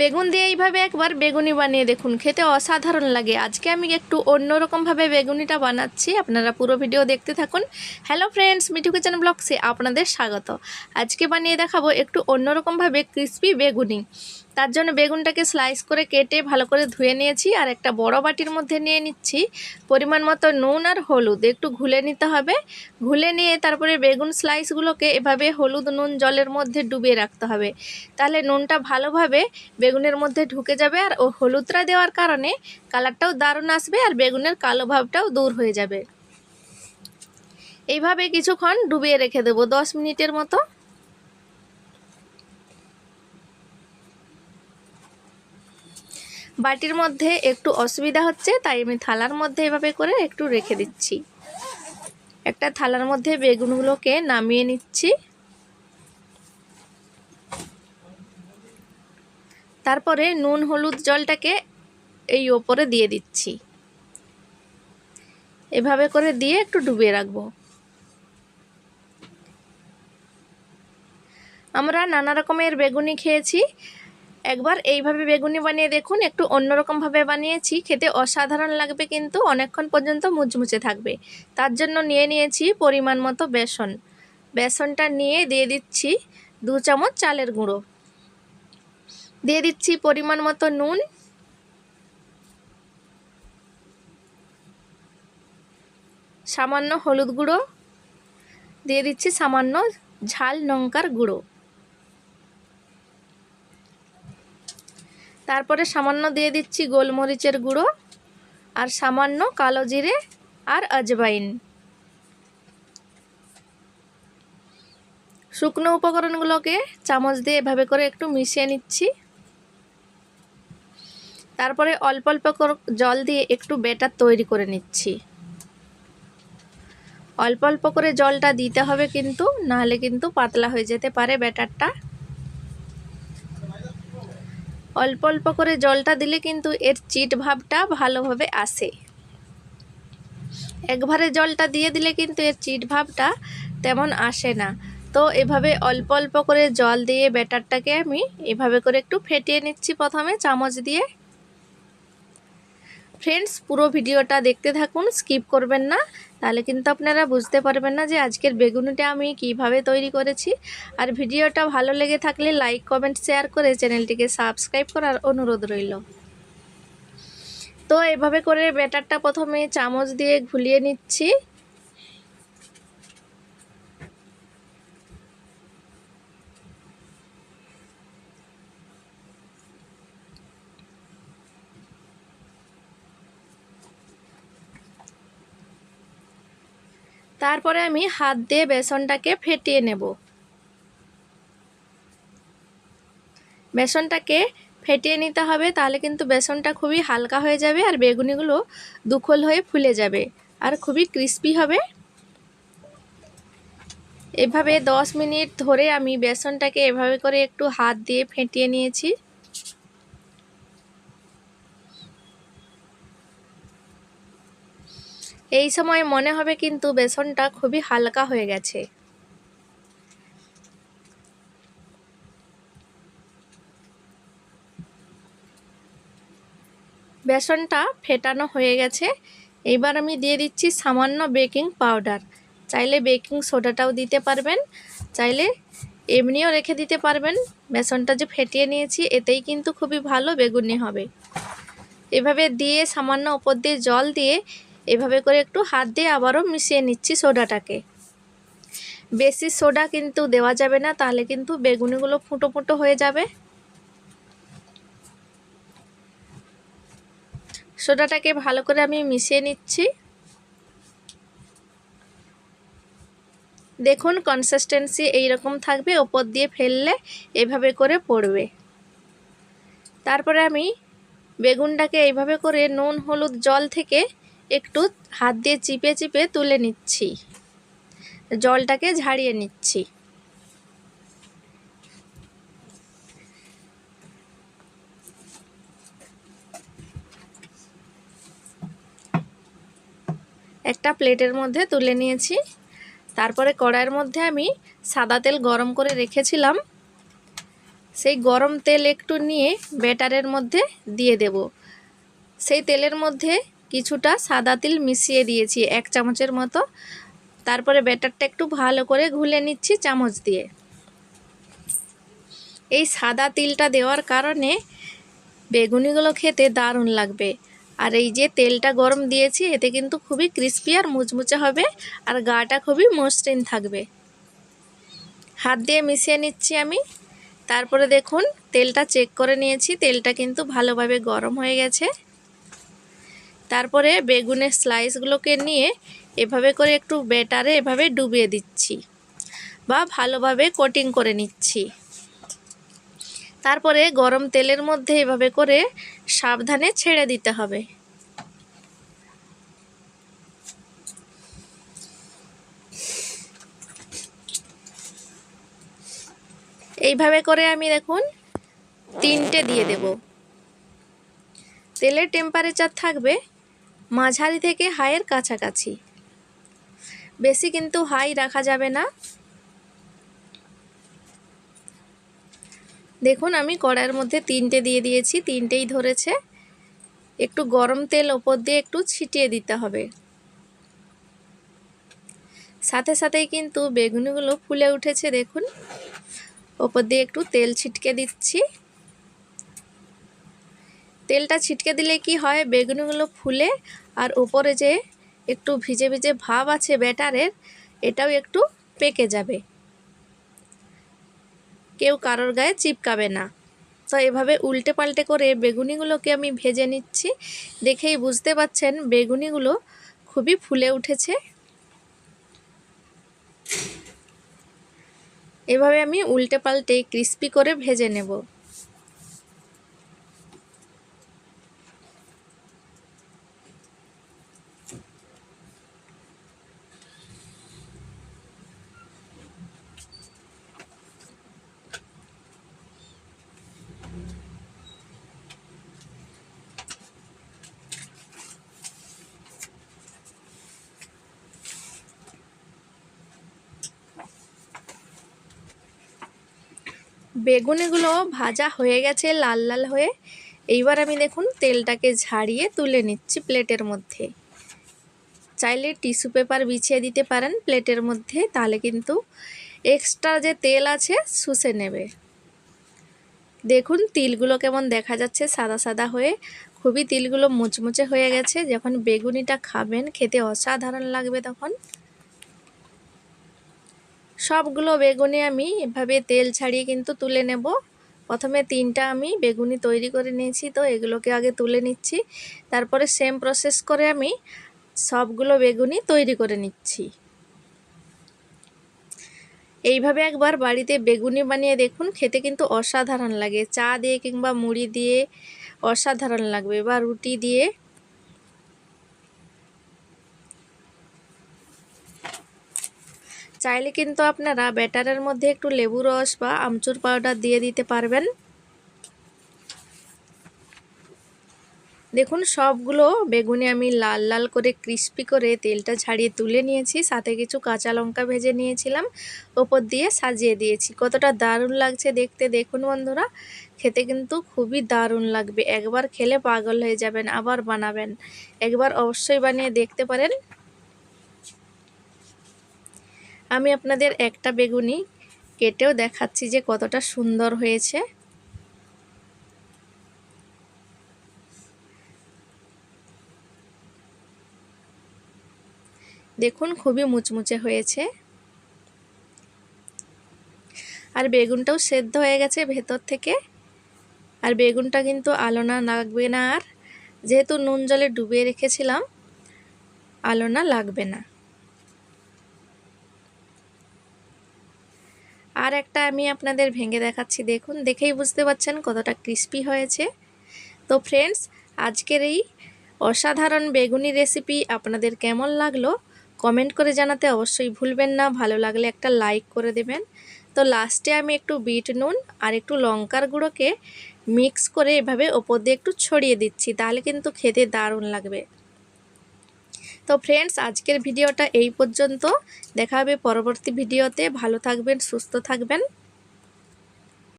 বেগুন দিয়ে এইভাবে একবার বেগুনি বানিয়ে দেখুন, খেতে অসাধারণ লাগে। আজকে আমি একটু অন্যরকমভাবে বেগুনিটা বানাচ্ছি, আপনারা পুরো ভিডিও দেখতে থাকুন। হ্যালো ফ্রেন্ডস, মিঠু কিচেন ব্লগসে আপনাদের স্বাগত। আজকে বানিয়ে দেখাবো একটু অন্যরকমভাবে ক্রিস্পি বেগুনি। তার জন্য বেগুনটাকে স্লাইস করে কেটে ভালো করে ধুয়ে নিয়েছি, আর একটা বড় বাটির মধ্যে নিয়ে নিচ্ছি পরিমাণ মতো নুন আর হলুদ। একটু ঘুলে নিতে হবে। ঘুলে নিয়ে তারপরে বেগুন স্লাইসগুলোকে এভাবে হলুদ নুন জলের মধ্যে ডুবিয়ে রাখতে হবে, তাহলে নুনটা ভালোভাবে বেগুনের মধ্যে ঢুকে যাবে, আর ও হলুদটা দেওয়ার কারণে কালারটাও দারুণ আসবে আর বেগুনের কালো ভাবটাও দূর হয়ে যাবে। এইভাবে কিছুক্ষণ ডুবিয়ে রেখে দেবো 10 মিনিটের মতো। বাটির মধ্যে একটু অসুবিধা হচ্ছে, তাই আমি থালার মধ্যে এভাবে করে একটু রেখে দিচ্ছি। একটা থালার মধ্যে বেগুনগুলোকে নামিয়ে নিচ্ছি। তারপরে নুন হলুদ জলটাকে এই ওপরে দিয়ে দিচ্ছি। এভাবে করে দিয়ে একটু ডুবিয়ে রাখবো। আমরা নানা রকমের বেগুনি খেয়েছি, একবার এইভাবে বেগুনি বানিয়ে দেখুন। একটু অন্যরকমভাবে বানিয়েছি, খেতে অসাধারণ লাগবে, কিন্তু অনেকক্ষণ পর্যন্ত মুচমুচে থাকবে। তার জন্য নিয়ে নিয়েছি পরিমাণ মতো বেসন। বেসনটা নিয়ে দিয়ে দিচ্ছি 2 চামচ চালের গুঁড়ো, দিয়ে দিচ্ছি পরিমাণ মতো নুন, সামান্য হলুদ গুঁড়ো, দিয়ে দিচ্ছি সামান্য ঝাল লঙ্কার গুঁড়ো, তারপরে সামান্য দিয়ে দিচ্ছি গোলমরিচের গুঁড়ো, আর সামান্য কালো জিরে আর আজওয়াইন। শুকনো উপকরণগুলোকে চামচ দিয়ে এভাবে করে একটু মিশিয়ে নিচ্ছি। তারপরে অল্প অল্প করে জল দিয়ে একটু ব্যাটার তৈরি করে নিচ্ছি। অল্প অল্প করে জলটা দিতে হবে কিন্তু, নাহলে কিন্তু পাতলা হয়ে যেতে পারে ব্যাটারটা। অল্প অল্প করে জলটা দিলে কিন্তু এর চিট ভাবটা ভালোভাবে আসে। একবারে জলটা দিয়ে দিলে কিন্তু এর চিট ভাবটা তেমন আসে না। তো এভাবে অল্প অল্প করে জল দিয়ে ব্যাটারটাকে আমি এভাবে করে একটু ফেটিয়ে নিচ্ছি প্রথমে চামচ দিয়ে। ফ্রেন্ডস, পুরো ভিডিওটা দেখতে থাকুন, স্কিপ করবেন না, তাহলে কিন্তু আপনারা বুঝতে পারবেন না যে আজকের বেগুনিটা আমি কিভাবে তৈরি করেছি। আর ভিডিওটা ভালো লেগে থাকলে লাইক কমেন্ট শেয়ার করে চ্যানেলটিকে সাবস্ক্রাইব করার অনুরোধ রইল। তো এভাবে করে ব্যাটারটা প্রথমে চামচ দিয়ে ঘুলিয়ে নিচ্ছি। তারপরে আমি হাত দিয়ে বেসনটাকে ফেটিয়ে নেব। বেসনটাকে ফেটিয়ে নিতে হবে, তাহলে কিন্তু বেসনটা খুবই হালকা হয়ে যাবে আর বেগুনিগুলো দুখোল হয়ে ফুলে যাবে আর খুবই ক্রিস্পি হবে। এভাবে 10 মিনিট ধরে আমি বেসনটাকে এভাবে করে একটু হাত দিয়ে ফেটিয়ে নিয়েছি। এই সময় মনে হবে কিন্তু বেসনটা খুবই হালকা হয়ে গেছে। বেসনটা ফেটানো হয়ে গেছে। এবার আমি দিয়ে দিচ্ছি সামান্য বেকিং পাউডার। চাইলে বেকিং সোডাটাও দিতে পারবেন, চাইলে এমনিও রেখে দিতে পারবেন। বেসনটা যে ফেটিয়ে নিয়েছি এতেই কিন্তু খুবই ভালো বেগুনি হবে। এভাবে দিয়ে সামান্য উপর দিয়ে জল দিয়ে এভাবে করে একটু হাত দিয়ে আবারও মিশিয়ে নিচ্ছি সোডাটাকে। বেশি সোডা কিন্তু দেওয়া যাবে না, তাহলে কিন্তু বেগুনিগুলো ফুটো ফুটো হয়ে যাবে। সোডাটাকে ভালো করে আমি মিশিয়ে নিচ্ছি। দেখুন কনসিস্টেন্সি এইরকম থাকবে, ওপর দিয়ে ফেললে এভাবে করে পড়বে। তারপরে আমি বেগুনটাকে এইভাবে করে নুন হলুদ জল থেকে একটু হাত দিয়ে চিপে চিপে তুলে নিচ্ছি, জলটাকে ঝাড়িয়ে নিচ্ছি। একটা প্লেটের মধ্যে তুলে নিয়েছি। তারপরে কড়াইয়ের মধ্যে আমি সাদা তেল গরম করে রেখেছিলাম, সেই গরম তেল একটু নিয়ে ব্যাটারের মধ্যে দিয়ে দেব। সেই তেলের মধ্যে কিছুটা সাদা তিল মিশিয়ে দিয়েছি 1 চামচের মতো। তারপরে ব্যাটারটা একটু ভালো করে ঘুলে নিচ্ছি চামচ দিয়ে। এই সাদা তিলটা দেওয়ার কারণে বেগুনিগুলো খেতে দারুণ লাগবে। আর এই যে তেলটা গরম দিয়েছি এতে কিন্তু খুবই ক্রিস্পি আর মুচমুচে হবে, আর গাটা খুবই মসৃণ থাকবে। হাত দিয়ে মিশিয়ে নিচ্ছি আমি। তারপরে দেখুন তেলটা চেক করে নিয়েছি, তেলটা কিন্তু ভালোভাবে গরম হয়ে গেছে। তারপরে বেগুনের স্লাইসগুলোকে নিয়ে এভাবে করে একটু ব্যাটারে এভাবে ডুবিয়ে দিচ্ছি বা ভালোভাবে কোটিং করে নিচ্ছি। তারপরে গরম তেলের মধ্যে এভাবে করে সাবধানে ছেড়ে দিতে হবে। এইভাবে করে আমি দেখুন 3টে দিয়ে দেব। তেলের টেম্পারেচার থাকবে মাঝারি থেকে হাইয়ের কাছাকাছি, বেশি কিন্তু হাই রাখা যাবে না। দেখুন আমি কড়াইয়ের মধ্যে 3টে দিয়ে দিয়েছি, 3টেই ধরেছে। একটু গরম তেল ওপর দিয়ে একটু ছিটিয়ে দিতে হবে। সাথে সাথেই কিন্তু বেগুনিগুলো ফুলে উঠেছে, দেখুন ওপর দিয়ে একটু তেল ছিটকে দিচ্ছি। তেলটা ছিটকে দিলে কি হয়, বেগুনিগুলো ফুলে আর উপরে যে একটু ভিজে ভিজে ভাব আছে ব্যাটারের, এটাও একটু পেকে যাবে, কেউ কারোর গায়ে চিপকাবে না। তো এভাবে উল্টে পাল্টে করে বেগুনিগুলোকে আমি ভেজে নিচ্ছি। দেখেই বুঝতে পাচ্ছেন বেগুনিগুলো খুবই ফুলে উঠেছে। এভাবে আমি উল্টে পাল্টে ক্রিস্পি করে ভেজে নেব। বেগুনিগুলো ভাজা হয়ে গেছে লাল লাল হয়ে। এইবার আমি দেখুন তেলটাকে ঝাড়িয়ে তুলে নিচ্ছি প্লেটের মধ্যে। চাইলে টিস্যু পেপার বিছিয়ে দিতে পারেন প্লেটের মধ্যে, তাহলে কিন্তু এক্সট্রা যে তেল আছে শুষে নেবে। দেখুন তিলগুলো কেমন দেখা যাচ্ছে সাদা সাদা হয়ে, খুবই তিলগুলো মুচমুচে হয়ে গেছে। যখন বেগুনিটা খাবেন খেতে অসাধারণ লাগবে তখন। সবগুলো বেগুনি আমি এভাবে তেল ছাড়িয়ে কিন্তু তুলে নেব। প্রথমে 3টা আমি বেগুনি তৈরি করে নিয়েছি, তো এগুলোকে আগে তুলে নিচ্ছি। তারপরে সেম প্রসেস করে আমি সবগুলো বেগুনি তৈরি করে নিচ্ছি। এইভাবে একবার বাড়িতে বেগুনি বানিয়ে দেখুন, খেতে কিন্তু অসাধারণ লাগে। চা দিয়ে কিংবা মুড়ি দিয়ে অসাধারণ লাগবে, বা রুটি দিয়ে। চাইলে কিন্তু আপনারা ব্যাটারের মধ্যে একটু লেবু রস বা আমচুর পাউডার দিয়ে দিতে পারবেন। দেখুন সবগুলো বেগুনি আমি লাল লাল করে ক্রিস্পি করে তেলটা ছাড়িয়ে তুলে নিয়েছি, সাথে কিছু কাঁচা লঙ্কা ভেজে নিয়েছিলাম, ওপর দিয়ে সাজিয়ে দিয়েছি। কতটা দারুণ লাগছে দেখতে দেখুন বন্ধুরা, খেতে কিন্তু খুবই দারুণ লাগবে। একবার খেলে পাগল হয়ে যাবেন, আবার বানাবেন। একবার অবশ্যই বানিয়ে দেখতে পারেন। আমি আপনাদের একটা বেগুনি কেটেও দেখাচ্ছি যে কতটা সুন্দর হয়েছে। দেখুন খুবই মুচমুচে হয়েছে, আর বেগুনটাও সেদ্ধ হয়ে গেছে ভেতর থেকে। আর বেগুনটা কিন্তু আলোনা লাগবে না, আর যেহেতু নুন জলে ডুবিয়ে রেখেছিলাম আলোনা লাগবে না। আর একটা আমি আপনাদের ভেঙে দেখাচ্ছি, দেখুন দেখেই বুঝতে পারছেন কতটা ক্রিস্পি হয়েছে। তো ফ্রেন্ডস, আজকের এই অসাধারণ বেগুনি রেসিপি আপনাদের কেমন লাগলো কমেন্ট করে জানাতে অবশ্যই ভুলবেন না। ভালো লাগলে একটা লাইক করে দেবেন। তো লাস্টে আমি একটু বিট নুন আর একটু লঙ্কার গুঁড়োকে মিক্স করে এভাবে ওপর দিয়ে একটু ছড়িয়ে দিচ্ছি, তাহলে কিন্তু খেতে দারুণ লাগবে। তো ফ্রেন্ডস, আজকের ভিডিওটা এই পর্যন্ত। দেখা হবে পরবর্তী ভিডিওতে। ভালো থাকবেন, সুস্থ থাকবেন।